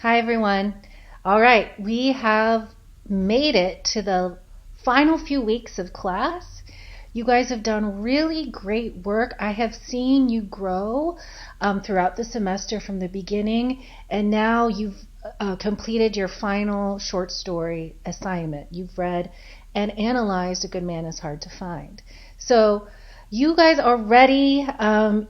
Hi, everyone. All right, we have made it to the final few weeks of class. You guys have done really great work. I have seen you grow throughout the semester from the beginning, and now you've completed your final short story assignment. You've read and analyzed A Good Man is Hard to Find. So you guys are ready.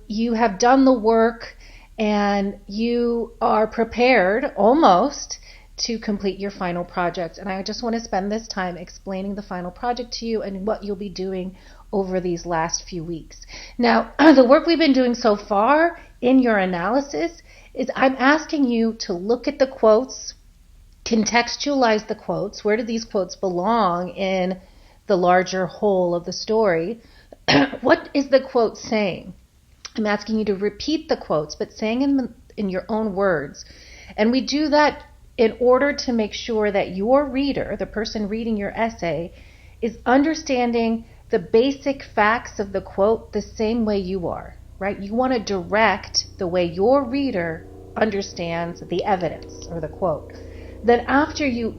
You have done the work, and you are prepared almost to complete your final project. And I just want to spend this time explaining the final project to you and what you'll be doing over these last few weeks. Now, the work we've been doing so far in your analysis is I'm asking you to look at the quotes, contextualize the quotes. Where do these quotes belong in the larger whole of the story? What is the quote saying? I'm asking you to repeat the quotes, but saying in your own words. And we do that in order to make sure that your reader, the person reading your essay, is understanding the basic facts of the quote the same way you are, right? You want to direct the way your reader understands the evidence or the quote. Then after you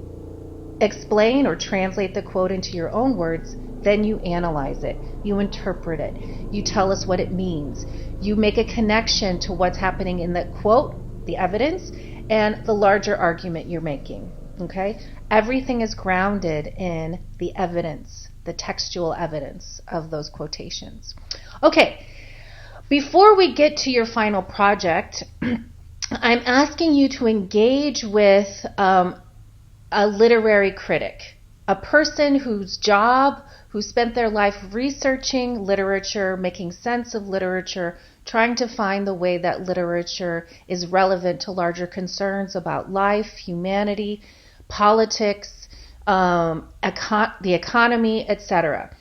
explain or translate the quote into your own words, then you analyze it, you interpret it, you tell us what it means, you make a connection to what's happening in the quote, the evidence, and the larger argument you're making, okay? Everything is grounded in the evidence, the textual evidence of those quotations. Okay, before we get to your final project, I'm asking you to engage with a literary critic, a person whose job, who spent their life researching literature, making sense of literature, trying to find the way that literature is relevant to larger concerns about life, humanity, politics, the economy, etc.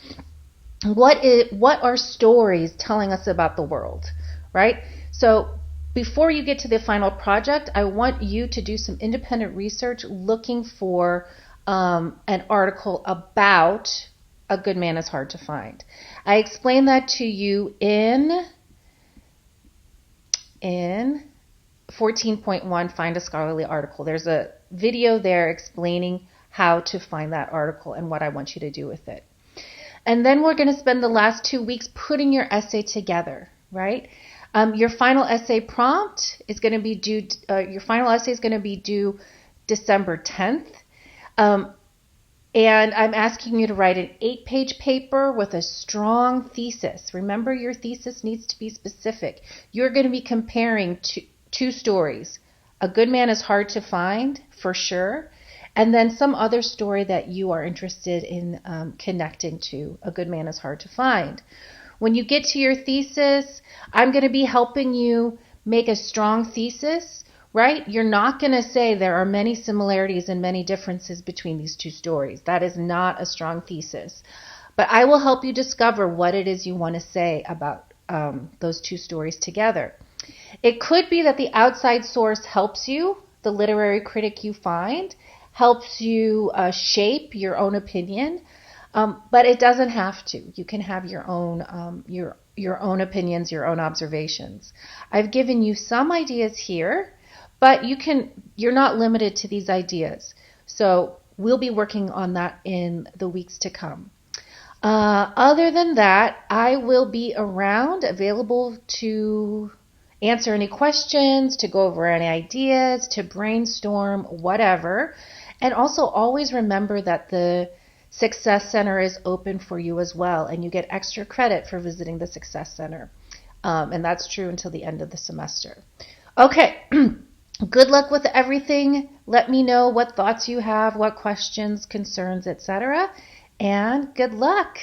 What are stories telling us about the world, right? So before you get to the final project, I want you to do some independent research looking for an article about A Good Man is Hard to Find. I explained that to you in 14.1, Find a Scholarly Article. There's a video there explaining how to find that article and what I want you to do with it. And then we're going to spend the last 2 weeks putting your essay together, right? Your final essay prompt is going to be due, your final essay is going to be due December 10th. And I'm asking you to write an 8-page paper with a strong thesis. Remember, your thesis needs to be specific. You're going to be comparing two stories. A Good Man is Hard to Find, for sure, and then some other story that you are interested in connecting to. A Good Man is Hard to Find. When you get to your thesis, I'm going to be helping you make a strong thesis, right? You're not going to say there are many similarities and many differences between these two stories. That is not a strong thesis. But I will help you discover what it is you want to say about those two stories together. It could be that the outside source helps you, the literary critic you find, helps you shape your own opinion, but it doesn't have to. You can have your own opinions, your own observations. I've given you some ideas here, but you're not limited to these ideas. So we'll be working on that in the weeks to come. Other than that, I will be around, available to answer any questions, to go over any ideas, to brainstorm, whatever. And also always remember that the Success Center is open for you as well, and you get extra credit for visiting the Success Center. And that's true until the end of the semester. Okay. Good luck with everything. Let me know what thoughts you have, what questions, concerns, etc. And good luck.